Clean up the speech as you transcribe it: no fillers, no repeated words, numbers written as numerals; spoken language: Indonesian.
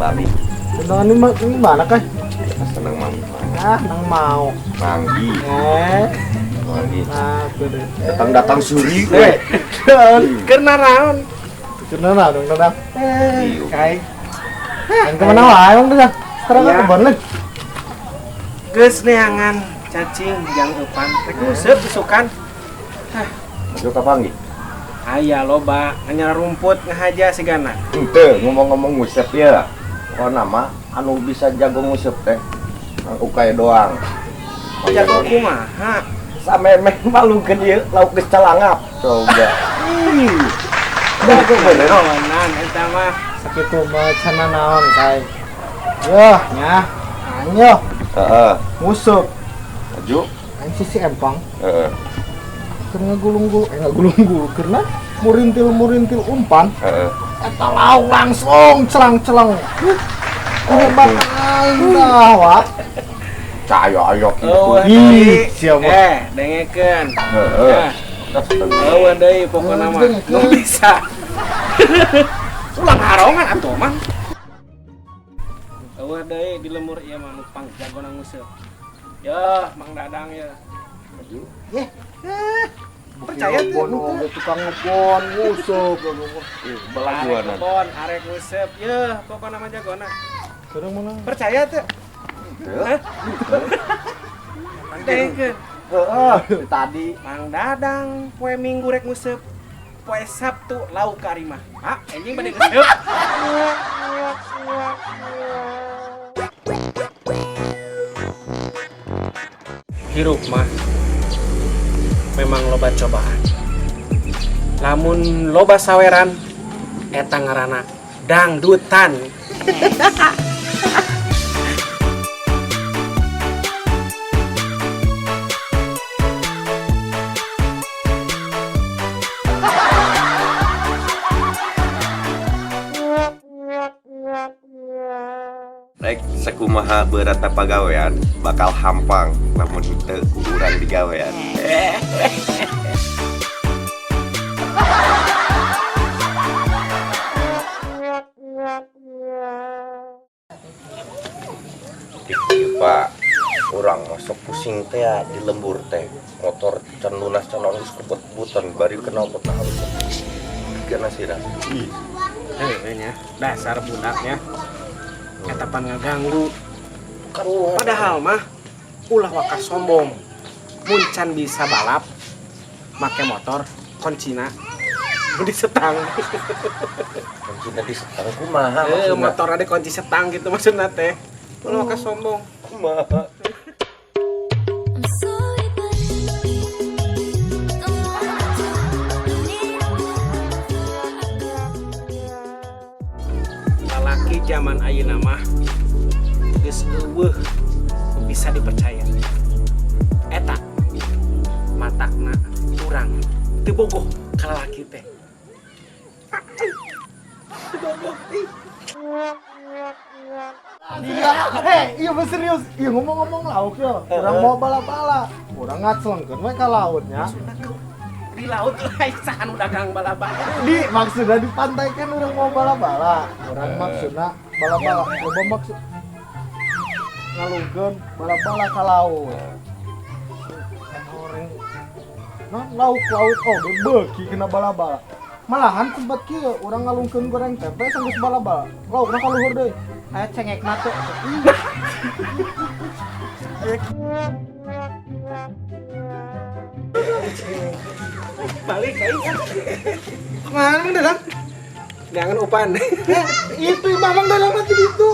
Bali. Undangan ini mana kan? Senang mang. Nang mau. Manggi. Manggi. Nah, Datang suri. Karena naon? Karena naon dong. Kai. Yang kemana wae bang dah? Sekarang Iya. ke Bonleng. Geus neangan cacing jang eupan. Rek nguseup isukan. Aduh kapanggi. Aya loba nganyar rumput ngahaja sigana. Henteu ngomong-ngomong ngusep ya. Oh nama anu bisa jago ngusep teh. Mang ukay doang. Jago kumaha? Samemeh malungkeun ieu lauk geus calangap. Coba. Jago bener. Naonan eta mah. Sakitu mah cenah naon kai. Yoh nya. Anyo Heeh. musup. Maju. Aing sisi empang. Heeh. Keur ngagulung-gulung karena murintil umpan. Heeh. Eta lauk langsung celang-celang. Hebat aing dah wa. Cayo ayo Eueuh Ih, deui. siapa? Dengekeun. Heeh. Eueuh deui pokona mah. Nu bisa. Ulang harongan atuh mah. Eueuh deui di lemur ieu mah nupang jagona nguseup. Ya, Mang Dadang ya. Maju. Percaya tuh. Ada tukang ngebon, musuh. Belaguanan. Arek kebon, arek nguseup. Yeuh, pokona mah jagona. Sedang mana? Percaya tuh. Hah? Dengekeun. Heeh. Tadi Mang Dadang poe Minggu rek nguseup. Poe Sabtu lauk ka ari mah. Ah, anjing bade nguseup. Hirup mah memang loba cobaan. Lamun loba saweran eta ngaranna dangdutan. rek sakumaha beurata pagawean bakal hampang lamun henteu ku urang digawean. Ieu Pak, urang masuk pusing teh ya di lembur teh. Motor can lunas can geus kebut-butan bari kenal pot harus. Kana sirah. Nya dasar budaknya. Eta pan ngaganggu. Karuan. Padahal mah ulah wakas sombong. Mun can bisa balap make motor kuncina di setang. Kuncina di setang kumaha maksudna? Motor ada kunci setang gitu maksudna teh. Ulah wakas sombong. Kumaha? I'm sorry, but don't want to. Lalaki zaman ayeuna mah geus eueuh bisa dipercaya. Eta matakna urang teu bogoh ka lalaki teh. Iya mah serius. Iya ngomong-ngomong lauk ya. Urang mau bala-bala. Urang ngacelengkeun we ka lautnya. Di laut lain sahan dagang bala-bala. Di maksudnya di pantai kan urang mau bala-bala. Urang maksudna bala-bala. Coba maksud ngalungkeun bala-bala ka laut. Orang nah lauk-lauk oh ge beuki kena bala-bala. Malahan sempat kieu urang ngalungkeun goreng tempe sanggeus bala-bala. Laukna ka luhur deui. Aya cengekna teh. Balik aing. Mana Mang Dadang? Jangan upan. Itu Mamang dalam mati itu.